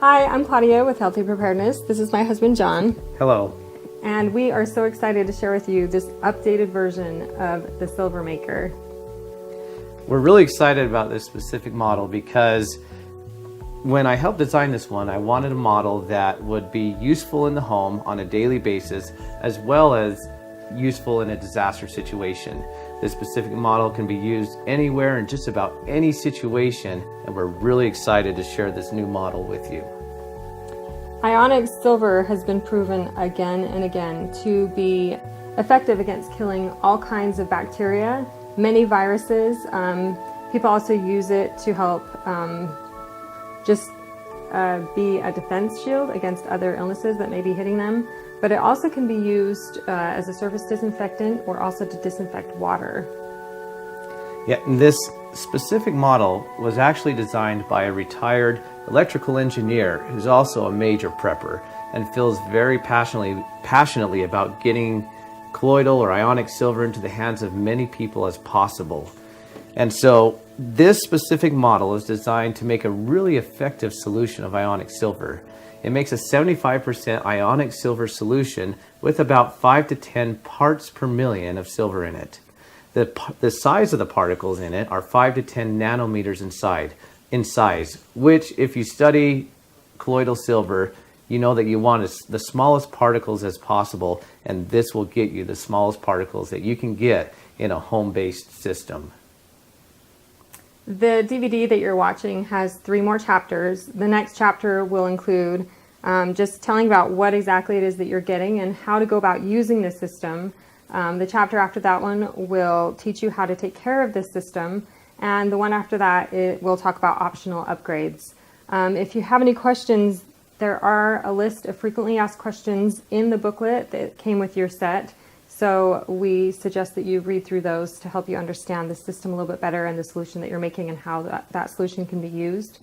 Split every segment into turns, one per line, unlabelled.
Hi, I'm Claudia with Healthy Preparedness. This is my husband, John.
Hello.
And we are so excited to share with you this updated version of the Silver Maker.
We're really excited about this specific model because when I helped design this one, I wanted a model that would be useful in the home on a daily basis, as well as useful in a disaster situation. This specific model can be used anywhere in just about any situation, and we're really excited to share this new model with you.
Ionic silver has been proven again and again to be effective against killing all kinds of bacteria, many viruses. People also use it to help be a defense shield against other illnesses that may be hitting them. But it also can be used as a surface disinfectant or also to disinfect water.
Yeah, and this specific model was actually designed by a retired electrical engineer who's also a major prepper and feels very passionately about getting colloidal or ionic silver into the hands of many people as possible. And so this specific model is designed to make a really effective solution of ionic silver. It makes a 75% ionic silver solution with about 5 to 10 parts per million of silver in it. The size of the particles in it are 5 to 10 nanometers in size, which if you study colloidal silver, you know that you want the smallest particles as possible, and this will get you the smallest particles that you can get in a home-based system.
The DVD that you're watching has 3 more chapters. The next chapter will include just telling about what exactly it is that you're getting and how to go about using the system. The chapter after that one will teach you how to take care of this system. And the one after that, it will talk about optional upgrades. If you have any questions, there are a list of frequently asked questions in the booklet that came with your set. So we suggest that you read through those to help you understand the system a little bit better and the solution that you're making and how that solution can be used.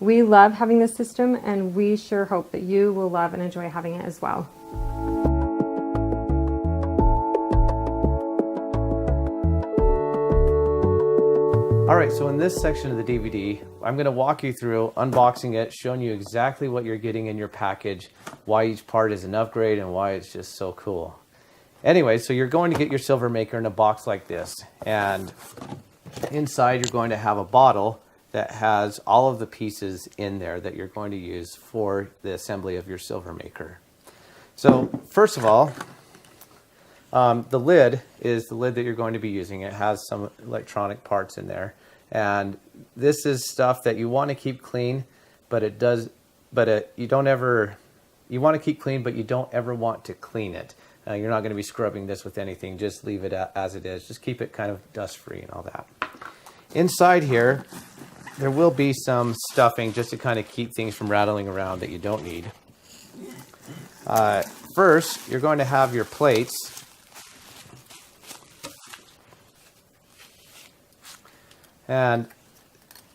We love having this system, and we sure hope that you will love and enjoy having it as well.
All right, so in this section of the DVD, I'm going to walk you through unboxing it, showing you exactly what you're getting in your package, why each part is an upgrade, and why it's just so cool. Anyway, so you're going to get your silver maker in a box like this, and inside you're going to have a bottle that has all of the pieces in there that you're going to use for the assembly of your silver maker. So first of all, the lid is the lid that you're going to be using. It has some electronic parts in there, and this is stuff that you want to keep clean, but you want to keep clean, but you don't ever want to clean it. You're not going to be scrubbing this with anything. Just leave it as it is. Just keep it kind of dust-free and all that. Inside here, there will be some stuffing just to kind of keep things from rattling around that you don't need. First, you're going to have your plates. And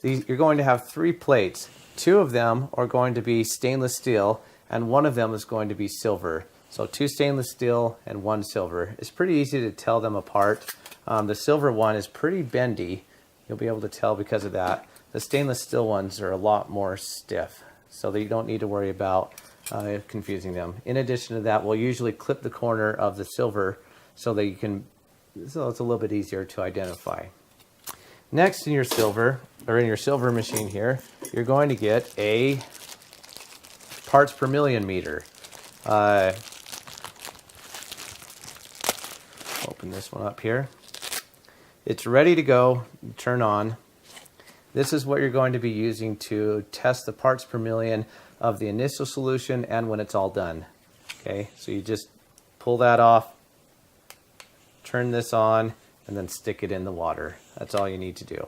you're going to have 3 plates. 2 of them are going to be stainless steel, and 1 of them is going to be silver. So 2 stainless steel and 1 silver. It's pretty easy to tell them apart. The silver one is pretty bendy. You'll be able to tell because of that. The stainless steel ones are a lot more stiff, so that you don't need to worry about confusing them. In addition to that, we'll usually clip the corner of the silver so it's a little bit easier to identify. Next in your silver machine here, you're going to get a parts per million meter. Open this one up here. It's ready to go, turn on. This is what you're going to be using to test the parts per million of the initial solution and when it's all done. Okay, so you just pull that off, turn this on, and then stick it in the water. That's all you need to do.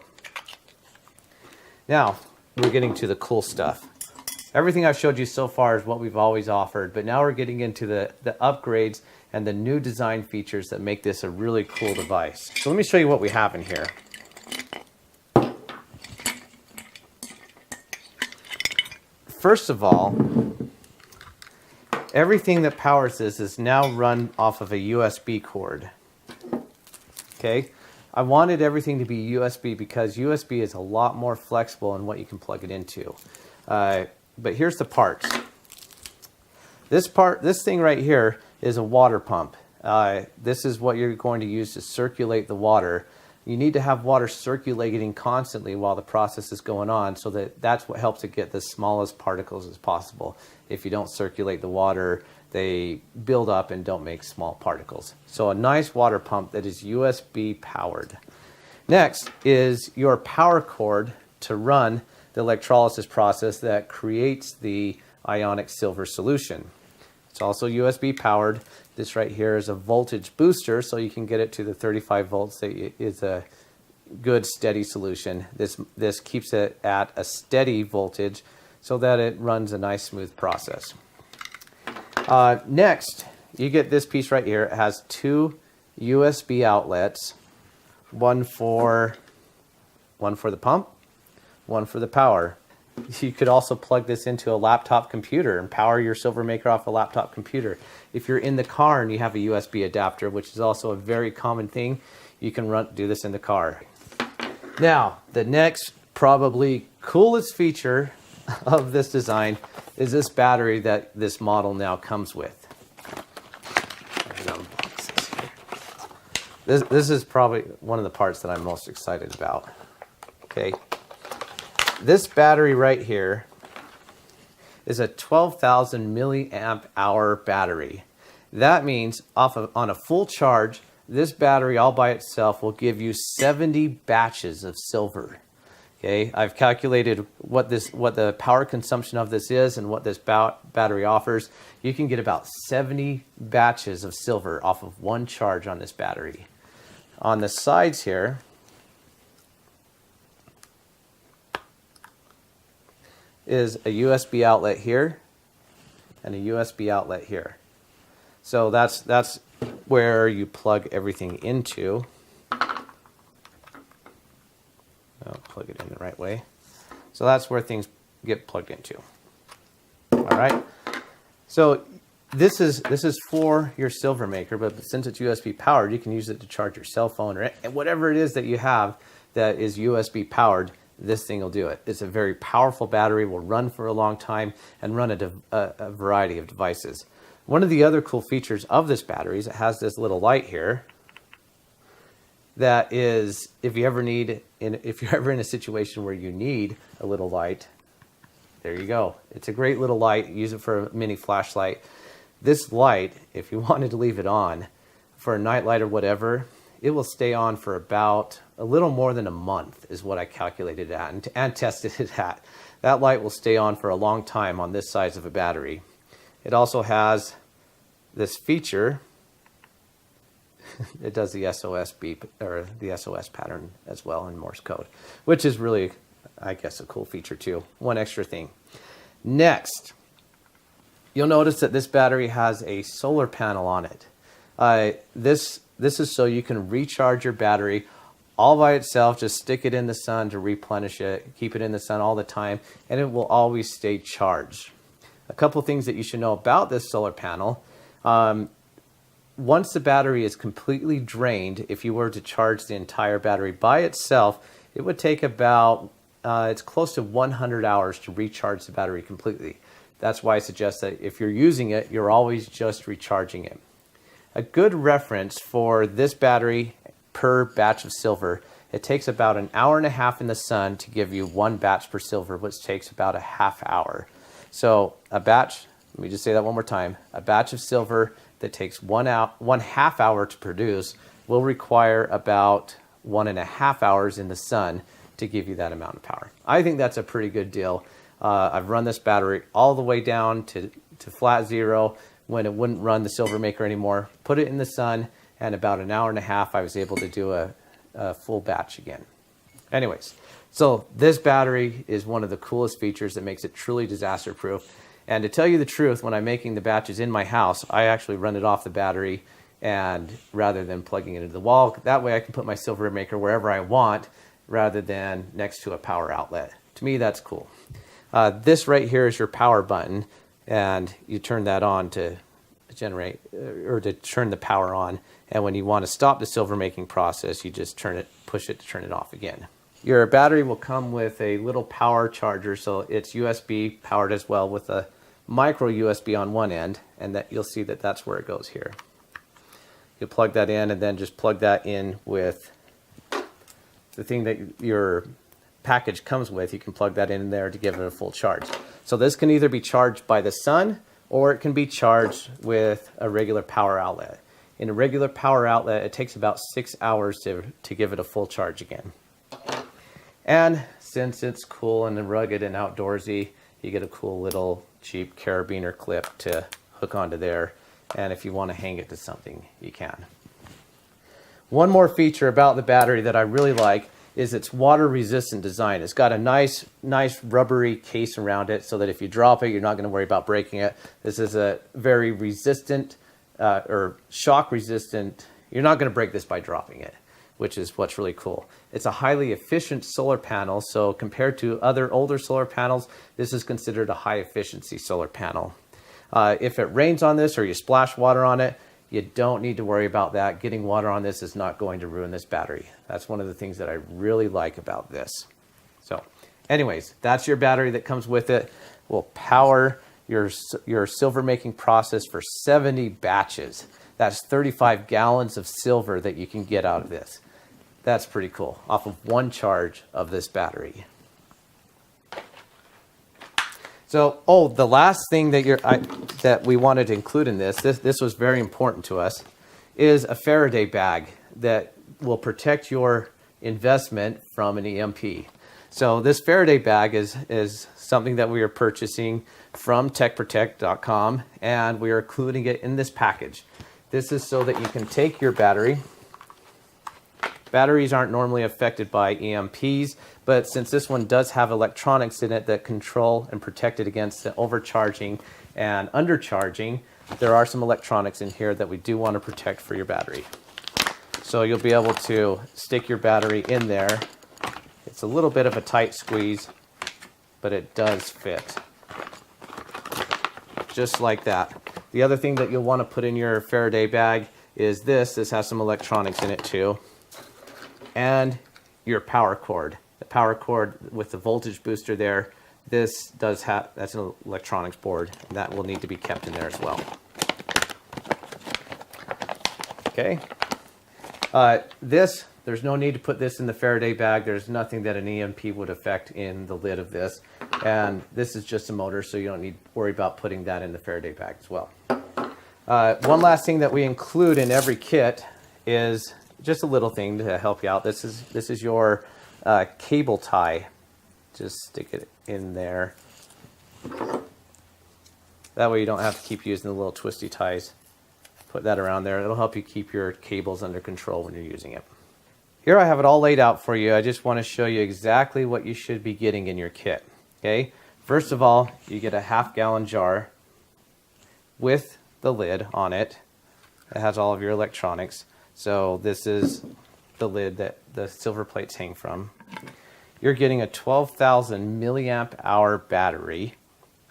Now, we're getting to the cool stuff. Everything I've showed you so far is what we've always offered, but now we're getting into the upgrades and the new design features that make this a really cool device. So let me show you what we have in here. First of all, everything that powers this is now run off of a USB cord. Okay, I wanted everything to be USB because USB is a lot more flexible in what you can plug it into. But here's the parts. This thing right here is a water pump. This is what you're going to use to circulate the water. You need to have water circulating constantly while the process is going on, so that's what helps to get the smallest particles as possible. If you don't circulate the water, they build up and don't make small particles. So a nice water pump that is USB powered. Next is your power cord to run the electrolysis process that creates the ionic silver solution. It's also USB powered. This right here is a voltage booster, so you can get it to the 35 volts. That is a good steady solution. This keeps it at a steady voltage so that it runs a nice smooth process. Next, you get this piece right here. It has two USB outlets, one for the pump, one for the power. You could also plug this into a laptop computer and power your silver maker off a laptop computer. If you're in the car and you have a USB adapter, which is also a very common thing, you can do this in the car. Now, the next probably coolest feature of this design is this battery that this model now comes with. This is probably one of the parts that I'm most excited about. Okay. This battery right here is a 12,000 milliamp hour battery. That means on a full charge, this battery all by itself will give you 70 batches of silver. Okay, I've calculated what the power consumption of this is and what this battery offers. You can get about 70 batches of silver off of one charge on this battery. On the sides here, is a USB outlet here and a USB outlet here. So that's where you plug everything into. I'll plug it in the right way. So that's where things get plugged into. All right. So this is for your silver maker, but since it's USB powered, you can use it to charge your cell phone or whatever it is that you have that is USB powered. This thing will do it. It's a very powerful battery, will run for a long time and run a variety of devices. One of the other cool features of this battery is it has this little light here that is, if you're ever in a situation where you need a little light, there you go. It's a great little light. Use it for a mini flashlight. This light, if you wanted to leave it on for a night light or whatever, it will stay on for about a little more than a month is what I calculated at and tested it at. That light will stay on for a long time on this size of a battery. It also has this feature. It does the SOS beep or the SOS pattern as well in Morse code, which is really, I guess, a cool feature too. One extra thing. Next, you'll notice that this battery has a solar panel on it. This is so you can recharge your battery all by itself. Just stick it in the sun to replenish it. Keep it in the sun all the time, and it will always stay charged. A couple things that you should know about this solar panel. Once the battery is completely drained, if you were to charge the entire battery by itself, it would take about, it's close to 100 hours to recharge the battery completely. That's why I suggest that if you're using it, you're always just recharging it. A good reference for this battery per batch of silver, it takes about an hour and a half in the sun to give you one batch per silver, which takes about a half hour. So a batch, let me just say that one more time, a batch of silver that takes one half hour to produce will require about 1.5 hours in the sun to give you that amount of power. I think that's a pretty good deal. I've run this battery all the way down to flat zero when it wouldn't run the silver maker anymore, put it in the sun, and about an hour and a half I was able to do a full batch again. Anyways, so this battery is one of the coolest features that makes it truly disaster proof. And to tell you the truth, when I'm making the batches in my house, I actually run it off the battery and rather than plugging it into the wall. That way I can put my silver maker wherever I want rather than next to a power outlet. To me, that's cool. This right here is your power button, and you turn that on to generate or to turn the power on. And when you want to stop the silver making process, you just push it to turn it off again. Your battery will come with a little power charger, so it's USB powered as well with a micro USB on one end, and that you'll see that that's where it goes here. You plug that in and then just plug that in with the thing that your package comes with. You can plug that in there to give it a full charge. So this can either be charged by the sun or it can be charged with a regular power outlet. In a regular power outlet, it takes about 6 hours to give it a full charge again. And since it's cool and rugged and outdoorsy, you get a cool little cheap carabiner clip to hook onto there. And if you want to hang it to something, you can. One more feature about the battery that I really like is its water resistant design. It's got a nice rubbery case around it so that if you drop it, you're not going to worry about breaking it. This is a very resistant or shock resistant. You're not going to break this by dropping it, which is what's really cool. It's a highly efficient solar panel. So compared to other older solar panels, this is considered a high efficiency solar panel. If it rains on this or you splash water on it, you don't need to worry about that. Getting water on this is not going to ruin this battery. That's one of the things that I really like about this. So anyways, that's your battery that comes with it. Will power your silver making process for 70 batches. That's 35 gallons of silver that you can get out of this. That's pretty cool, off of one charge of this battery. So, the last thing that we wanted to include in this was very important to us, is a Faraday bag that will protect your investment from an EMP. So this Faraday bag is something that we are purchasing from techprotect.com, and we are including it in this package. This is so that you can take your battery. Batteries aren't normally affected by EMPs, but since this one does have electronics in it that control and protect it against the overcharging and undercharging, there are some electronics in here that we do want to protect for your battery. So you'll be able to stick your battery in there. It's a little bit of a tight squeeze, but it does fit. Just like that. The other thing that you'll want to put in your Faraday bag is this. This has some electronics in it too. And your power cord. The power cord with the voltage booster there. This does have, that's an electronics board, and that will need to be kept in there as well. Okay. There's no need to put this in the Faraday bag. There's nothing that an EMP would affect in the lid of this. And this is just a motor, so you don't need to worry about putting that in the Faraday bag as well. One last thing that we include in every kit is just a little thing to help you out. This is your cable tie. Just stick it in there. That way you don't have to keep using the little twisty ties. Put that around there. It'll help you keep your cables under control when you're using it. Here I have it all laid out for you. I just want to show you exactly what you should be getting in your kit. Okay. First of all, you get a half-gallon jar with the lid on it. It has all of your electronics. So this is the lid that the silver plates hang from. You're getting a 12,000 milliamp hour battery,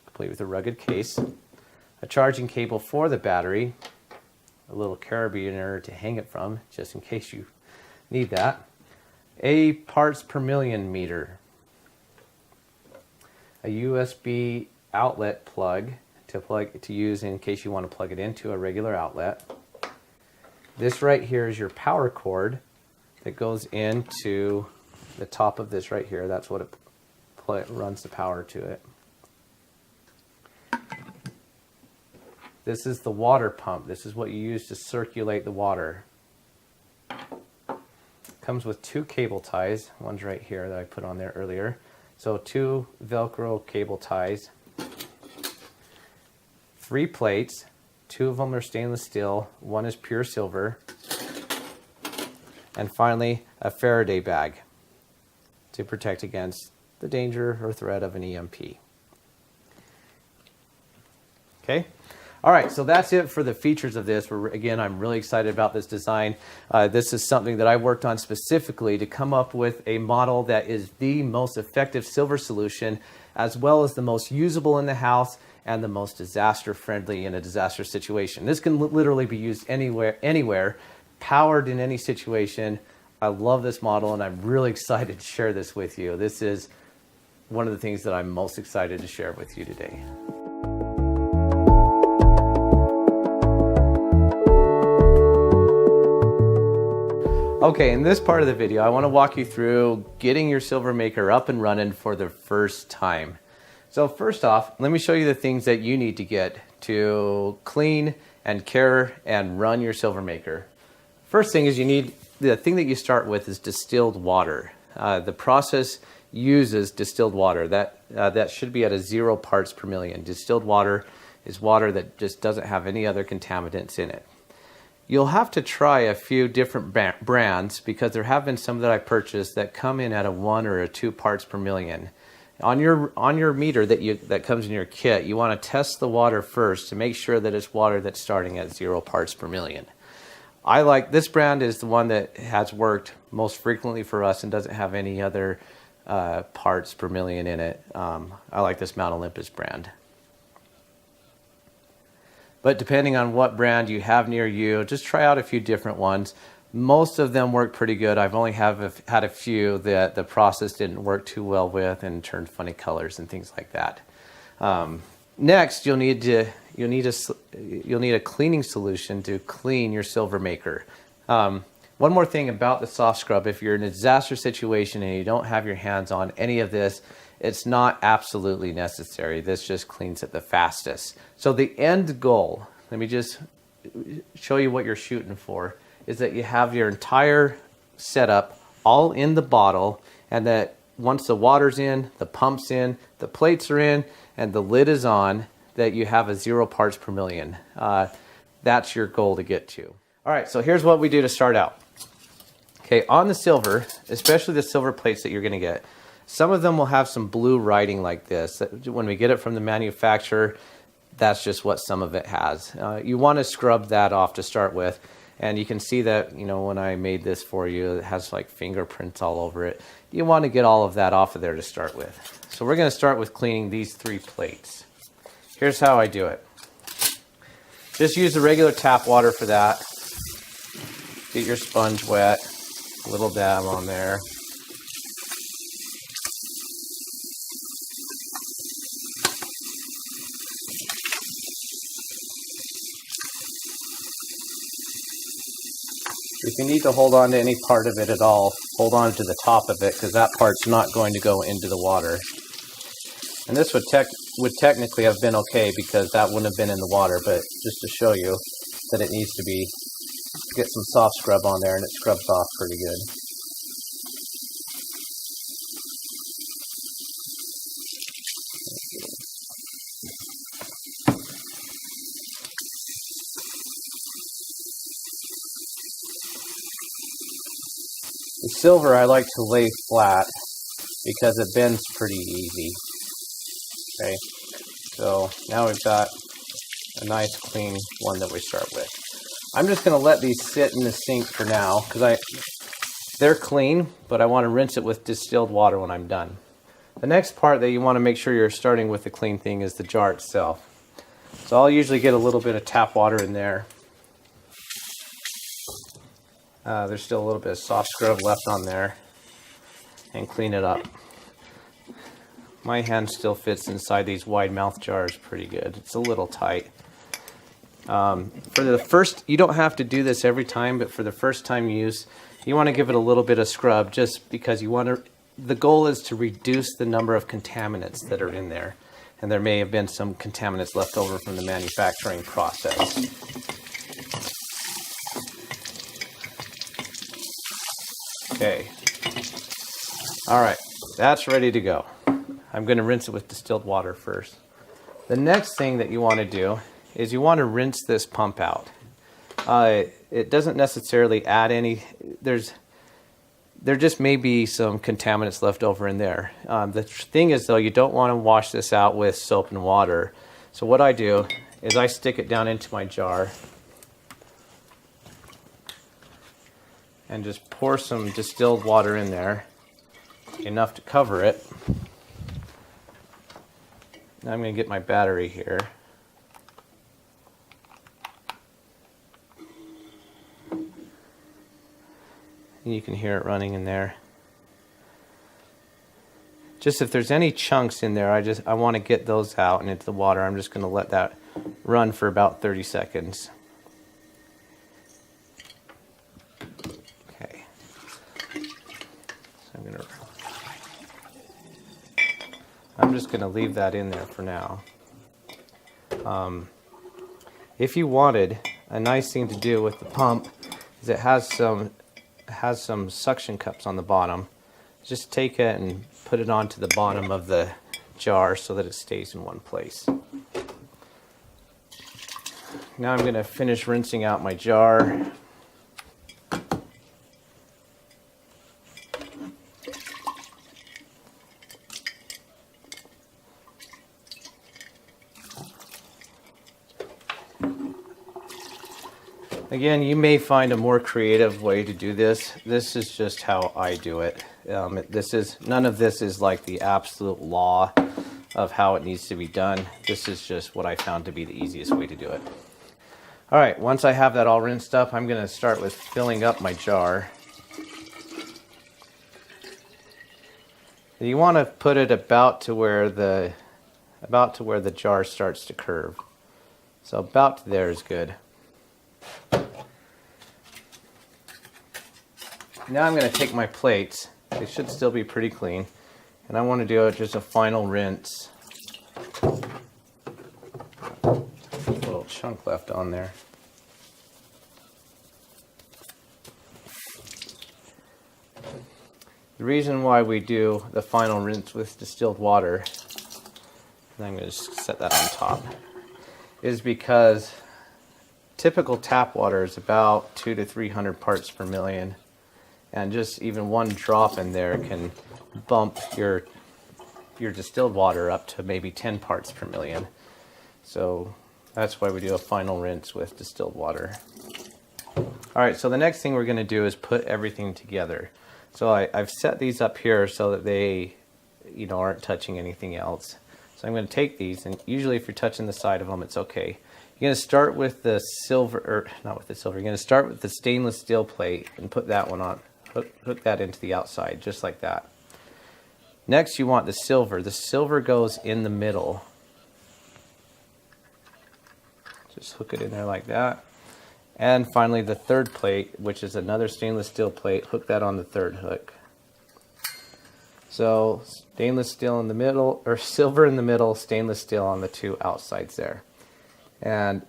complete with a rugged case, a charging cable for the battery, a little carabiner to hang it from, just in case you need that, a parts per million meter, a USB outlet plug to use in case you want to plug it into a regular outlet. This right here is your power cord that goes into the top of this right here. That's what it runs the power to it. This is the water pump. This is what you use to circulate the water. Comes with two cable ties. One's right here that I put on there earlier. So two Velcro cable ties. 3 plates. 2 of them are stainless steel. 1 is pure silver. And finally, a Faraday bag to protect against the danger or threat of an EMP. Okay. All right, so that's it for the features of this. Again, I'm really excited about this design. This is something that I worked on specifically to come up with a model that is the most effective silver solution, as well as the most usable in the house and the most disaster friendly in a disaster situation. This can literally be used anywhere, powered in any situation, I love this model and I'm really excited to share this with you. This is one of the things that I'm most excited to share with you today. Okay, in this part of the video, I want to walk you through getting your silver maker up and running for the first time. So first off, let me show you the things that you need to get to clean and care and run your silver maker. First thing is the thing that you start with is distilled water. The process uses distilled water. That should be at a 0 parts per million. Distilled water is water that just doesn't have any other contaminants in it. You'll have to try a few different brands because there have been some that I purchased that come in at a 1 or a 2 parts per million. On your meter that comes in your kit, you want to test the water first to make sure that it's water that's starting at 0 parts per million. I like this brand is the one that has worked most frequently for us and doesn't have any other parts per million in it. I like this Mount Olympus brand. But depending on what brand you have near you, just try out a few different ones. Most of them work pretty good. I've only had a few that the process didn't work too well with and turned funny colors and things like that. Next, you'll need a cleaning solution to clean your silver maker. One more thing about the soft scrub: if you're in a disaster situation and you don't have your hands on any of this, it's not absolutely necessary. This just cleans it the fastest. So the end goal, let me just show you what you're shooting for, is that you have your entire setup all in the bottle, and that once the water's in, the pump's in, the plates are in, and the lid is on, that you have a 0 parts per million. That's your goal to get to. All right, so here's what we do to start out. Okay, on the silver, especially the silver plates that you're gonna get, some of them will have some blue writing like this. When we get it from the manufacturer, that's just what some of it has. You want to scrub that off to start with. And you can see that, when I made this for you, it has like fingerprints all over it. You want to get all of that off of there to start with. So we're going to start with cleaning these 3 plates. Here's how I do it. Just use the regular tap water for that. Get your sponge wet, a little dab on there. If you need to hold on to any part of it at all, hold on to the top of it, because that part's not going to go into the water. And this would technically have been okay because that wouldn't have been in the water, but just to show you that it needs to be, get some soft scrub on there and it scrubs off pretty good. The silver I like to lay flat because it bends pretty easy. Okay, so now we've got a nice clean one that we start with. I'm just going to let these sit in the sink for now because they're clean, but I want to rinse it with distilled water when I'm done. The next part that you want to make sure you're starting with the clean thing is the jar itself. So I'll usually get a little bit of tap water in there. There's still a little bit of soft scrub left on there, and clean it up. My hand still fits inside these wide mouth jars pretty good. It's a little tight. For the first, you don't have to do this every time, but for the first time use, you want to give it a little bit of scrub just because the goal is to reduce the number of contaminants that are in there. And there may have been some contaminants left over from the manufacturing process. Okay. All right, that's ready to go. I'm going to rinse it with distilled water first. The next thing that you want to do is you want to rinse this pump out. It doesn't necessarily add any, there just may be some contaminants left over in there. The thing is though, you don't want to wash this out with soap and water. So what I do is I stick it down into my jar and just pour some distilled water in there, enough to cover it. Now I'm going to get my battery here. And you can hear it running in there. Just if there's any chunks in there, I want to get those out and into the water. I'm just going to let that run for about 30 seconds. Okay. So I'm just going to leave that in there for now. If you wanted, a nice thing to do with the pump is it has some suction cups on the bottom. Just take it and put it onto the bottom of the jar so that it stays in one place. Now I'm going to finish rinsing out my jar. Again, you may find a more creative way to do this. This is just how I do it. None of this is like the absolute law of how it needs to be done. This is just what I found to be the easiest way to do it. All right, once I have that all rinsed up, I'm going to start with filling up my jar. You want to put it about to where the jar starts to curve. So about to there is good. Now I'm going to take my plates. They should still be pretty clean. And I want to do just a final rinse. A little chunk left on there. The reason why we do the final rinse with distilled water, and I'm going to just set that on top, is because typical tap water is about 200 to 300 parts per million. And just even one drop in there can bump your distilled water up to maybe 10 parts per million. So that's why we do a final rinse with distilled water. All right, so the next thing we're going to do is put everything together. So I've set these up here so that they, aren't touching anything else. So I'm going to take these, and usually if you're touching the side of them, it's okay. You're going to start with the silver, not with the silver. You're going to start with the stainless steel plate and put that one on. Hook that into the outside, just like that. Next, you want the silver. The silver goes in the middle. Just hook it in there like that. And finally, the third plate, which is another stainless steel plate, hook that on the third hook. So stainless steel in the middle, or silver in the middle, stainless steel on the two outsides there. And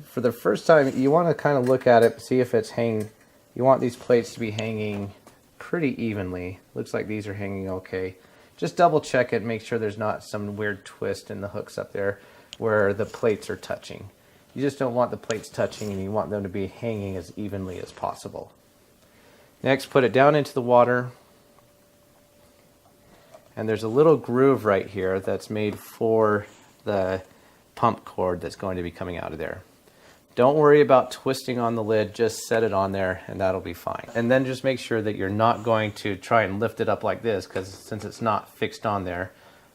for the first time, you want to kind of look at it, see if it's hanging. You want these plates to be hanging pretty evenly. Looks like these are hanging okay. Just double check it, make sure there's not some weird twist in the hooks up there where the plates are touching. You just don't want the plates touching, and you want them to be hanging as evenly as possible. Next, put it down into the water. And there's a little groove right here that's made for the pump cord that's going to be coming out of there. Don't worry about twisting on the lid, just set it on there and that'll be fine. And then just make sure that you're not going to try and lift it up like this, because since it's not fixed on there,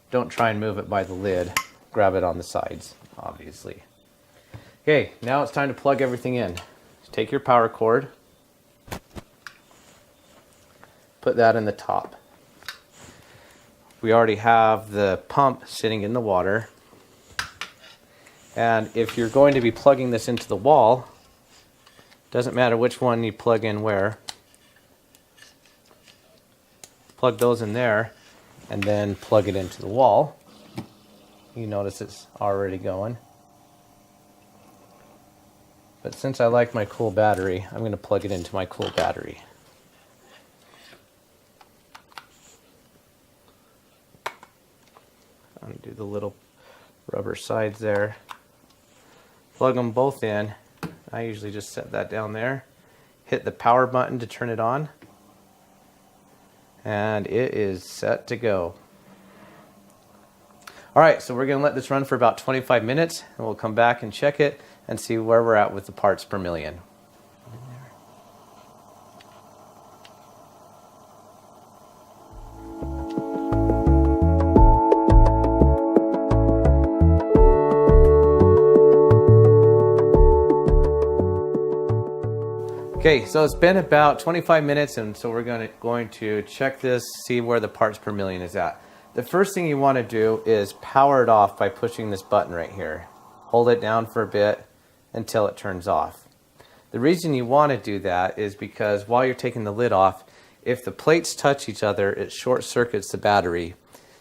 don't try and move it by the lid. Grab it on the sides, obviously. Okay, now it's time to plug everything in. Take your power cord, put that in the top. We already have the pump sitting in the water. And if you're going to be plugging this into the wall, doesn't matter which one you plug in where. Plug those in there and then plug it into the wall. You notice it's already going. But since I like my cool battery, I'm going to plug it into my cool battery. Undo the little rubber sides there. Plug them both in. I usually just set that down there. Hit the power button to turn it on. And it is set to go. All right, so we're going to let this run for about 25 minutes, and we'll come back and check it and see where we're at with the parts per million. Okay, so it's been about 25 minutes, and so we're going to check this, see where the parts per million is at. The first thing you want to do is power it off by pushing this button right here. Hold it down for a bit until it turns off. The reason you want to do that is because while you're taking the lid off, if the plates touch each other, it short circuits the battery.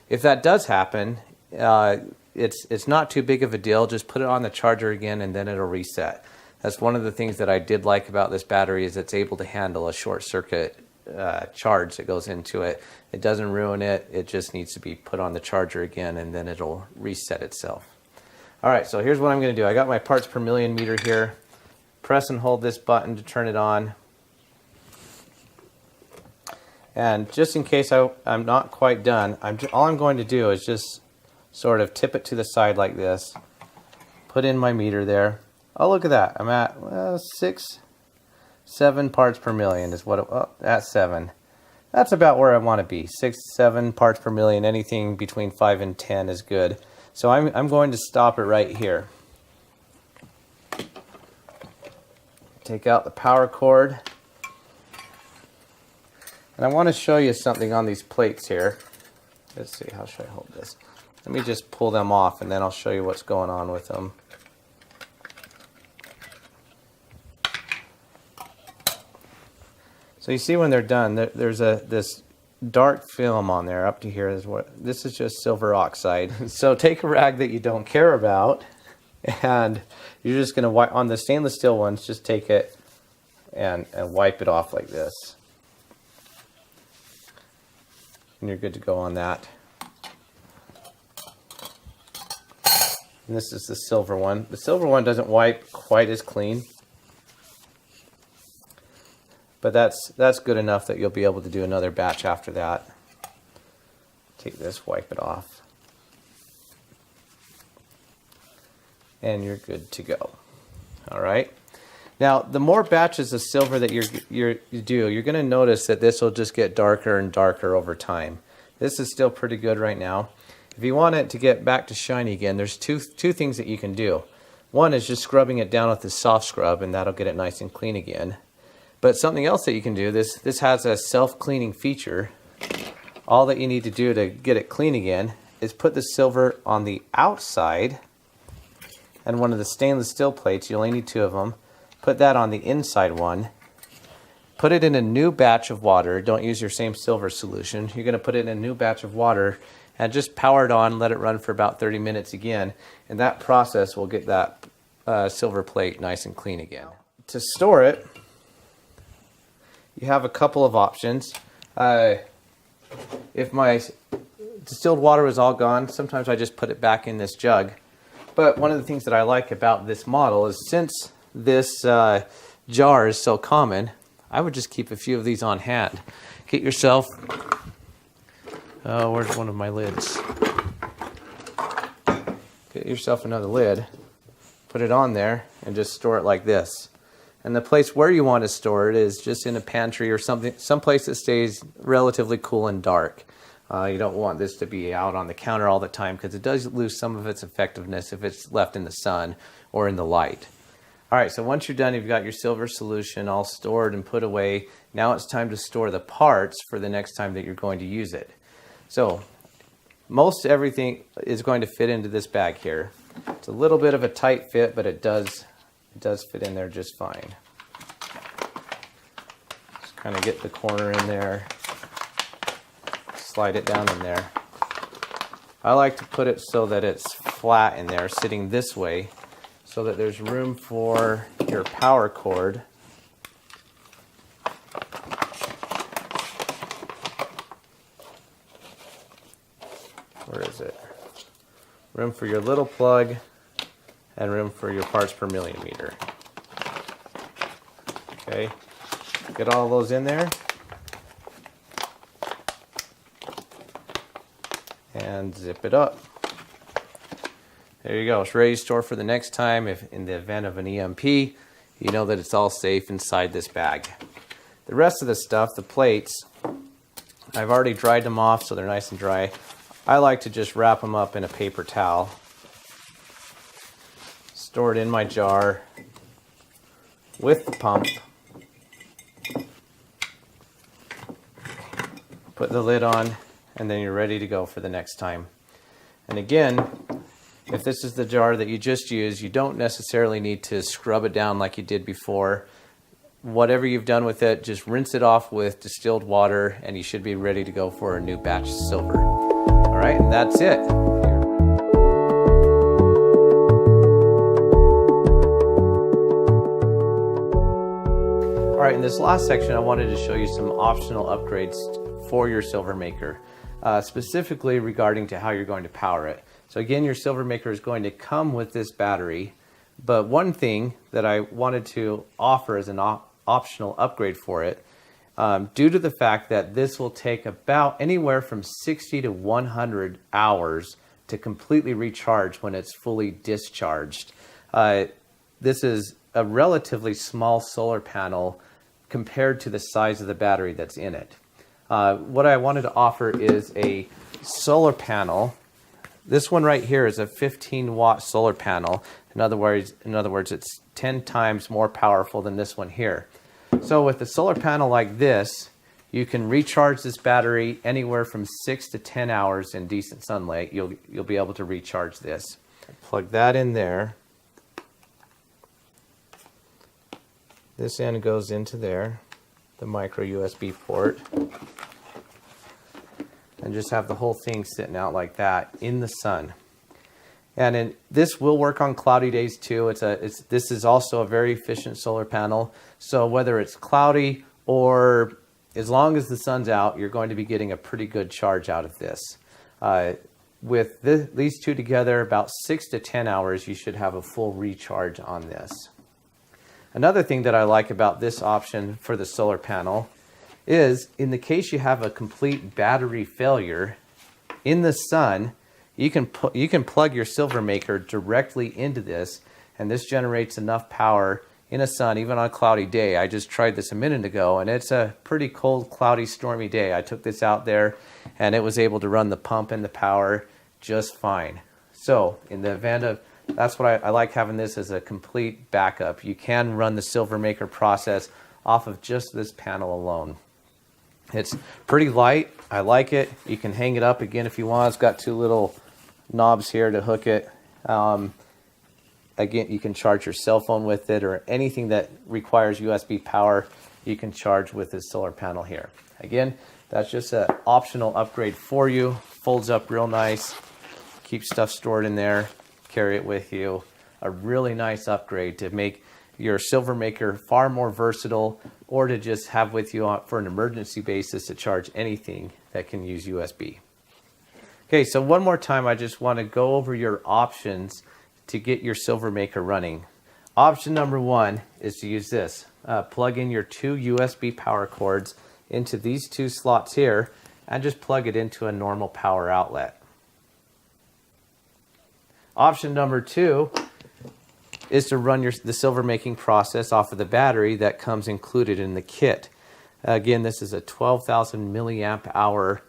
If that does happen, it's not too big of a deal. Just put it on the charger again and then it'll reset. That's one of the things that I did like about this battery, is it's able to handle a short circuit charge that goes into it. It doesn't ruin it. It just needs to be put on the charger again and then it'll reset itself. All right, so here's what I'm going to do. I got my parts per million meter here. Press and hold this button to turn it on. And just in case I'm not quite done, all I'm going to do is just sort of tip it to the side like this. Put in my meter there. Oh, look at that. I'm at 7 parts per million is what that's 7. That's about where I want to be. 6, 7 parts per million. Anything between 5 and 10 is good. So I'm going to stop it right here. Take out the power cord. And I want to show you something on these plates here. Let's see, how should I hold this? Let me just pull them off and then I'll show you what's going on with them. So you see when they're done, there's this dark film on there up to here. This is just silver oxide. So take a rag that you don't care about and you're just going to wipe on the stainless steel ones. Just take it and wipe it off like this. And you're good to go on that. And this is the silver one. The silver one doesn't wipe quite as clean, but that's good enough that you'll be able to do another batch after that. Take this, wipe it off, and you're good to go. All right. Now, the more batches of silver that you do, you're going to notice that this will just get darker and darker over time. This is still pretty good right now. If you want it to get back to shiny again, there's two things that you can do. One is just scrubbing it down with the soft scrub, and that'll get it nice and clean again. But something else that you can do, this has a self-cleaning feature. All that you need to do to get it clean again is put the silver on the outside and one of the stainless steel plates. You only need 2 of them. Put that on the inside one. Put it in a new batch of water. Don't use your same silver solution. You're going to put it in a new batch of water and just power it on, let it run for about 30 minutes again. And that process will get that silver plate nice and clean again. To store it, you have a couple of options. If my distilled water is all gone, sometimes I just put it back in this jug. But one of the things that I like about this model is, since this jar is so common, I would just keep a few of these on hand. Get yourself, where's one of my lids? Get yourself another lid, put it on there, and just store it like this. And the place where you want to store it is just in a pantry or something, someplace that stays relatively cool and dark. You don't want this to be out on the counter all the time, because it does lose some of its effectiveness if it's left in the sun or in the light. All right, so once you're done, you've got your silver solution all stored and put away. Now it's time to store the parts for the next time that you're going to use it. So most everything is going to fit into this bag here. It's a little bit of a tight fit, but it does fit in there just fine. Just kind of get the corner in there, slide it down in there. I like to put it so that it's flat in there, sitting this way, so that there's room for your power cord. Where is it? Room for your little plug and room for your parts per million meter. Okay, get all those in there. And zip it up. There you go. It's ready to store for the next time. If in the event of an EMP, you know that it's all safe inside this bag. The rest of the stuff, the plates, I've already dried them off so they're nice and dry. I like to just wrap them up in a paper towel, store it in my jar with the pump, put the lid on, and then you're ready to go for the next time. And again, if this is the jar that you just used, you don't necessarily need to scrub it down like you did before. Whatever you've done with it, just rinse it off with distilled water and you should be ready to go for a new batch of silver. All right, and that's it. All right, in this last section, I wanted to show you some optional upgrades for your silver maker, specifically regarding to how you're going to power it. So again, your silver maker is going to come with this battery, but one thing that I wanted to offer as an optional upgrade for it, due to the fact that this will take about anywhere from 60 to 100 hours to completely recharge when it's fully discharged. This is a relatively small solar panel compared to the size of the battery that's in it. What I wanted to offer is a solar panel. This one right here is a 15-watt solar panel. In other words, it's 10 times more powerful than this one here. So with a solar panel like this, you can recharge this battery anywhere from 6 to 10 hours in decent sunlight. You'll be able to recharge this. Plug that in there. This end goes into there, the micro USB port. And just have the whole thing sitting out like that in the sun. And this will work on cloudy days too. This is also a very efficient solar panel. So whether it's cloudy or as long as the sun's out, you're going to be getting a pretty good charge out of this. With these two together, about 6 to 10 hours, you should have a full recharge on this. Another thing that I like about this option for the solar panel is in the case you have a complete battery failure in the sun, you can plug your silver maker directly into this, and this generates enough power in a sun, even on a cloudy day. I just tried this a minute ago, and it's a pretty cold, cloudy, stormy day. I took this out there, and it was able to run the pump and the power just fine. So in the event of, that's what I like having this as a complete backup. You can run the silver maker process off of just this panel alone. It's pretty light. I like it. You can hang it up again if you want. It's got two little knobs here to hook it. Again, you can charge your cell phone with it, or anything that requires USB power, you can charge with this solar panel here. Again, that's just an optional upgrade for you. Folds up real nice. Keep stuff stored in there. Carry it with you. A really nice upgrade to make your silver maker far more versatile, or to just have with you for an emergency basis to charge anything that can use USB. Okay, so one more time, I just want to go over your options to get your silver maker running. Option number one is to use this. Plug in your two USB power cords into these two slots here and just plug it into a normal power outlet. Option number two is to run the silver making process off of the battery that comes included in the kit. Again, this is a 12,000 milliamp hour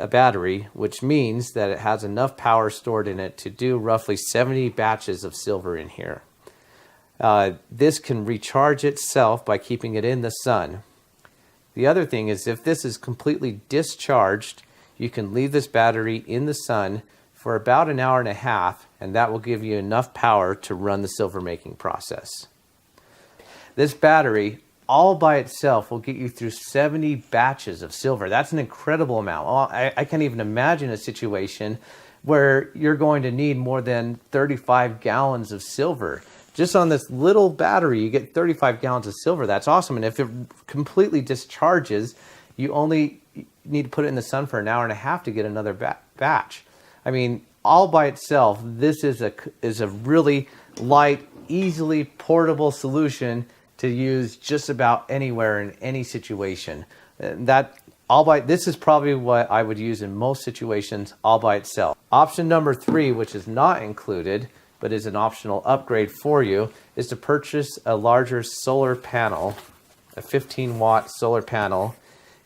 battery, which means that it has enough power stored in it to do roughly 70 batches of silver in here. This can recharge itself by keeping it in the sun. The other thing is, if this is completely discharged, you can leave this battery in the sun for about an hour and a half, and that will give you enough power to run the silver making process. This battery all by itself will get you through 70 batches of silver. That's an incredible amount. I can't even imagine a situation where you're going to need more than 35 gallons of silver. Just on this little battery, you get 35 gallons of silver. That's awesome. And if it completely discharges, you only need to put it in the sun for an hour and a half to get another batch. I mean, all by itself, this is a really light, easily portable solution to use just about anywhere in any situation. This is probably what I would use in most situations all by itself. Option number three, which is not included, but is an optional upgrade for you, is to purchase a larger solar panel, a 15-watt solar panel,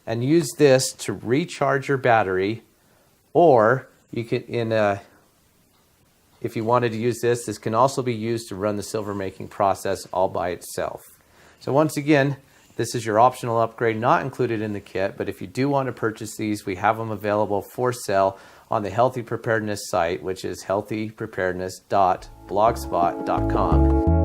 and use this to recharge your battery, or you could, if you wanted to use this can also be used to run the silver making process all by itself. So once again, This is your optional upgrade, not included in the kit, but if you do want to purchase these, we have them available for sale on the Healthy Preparedness site, which is healthypreparedness.blogspot.com.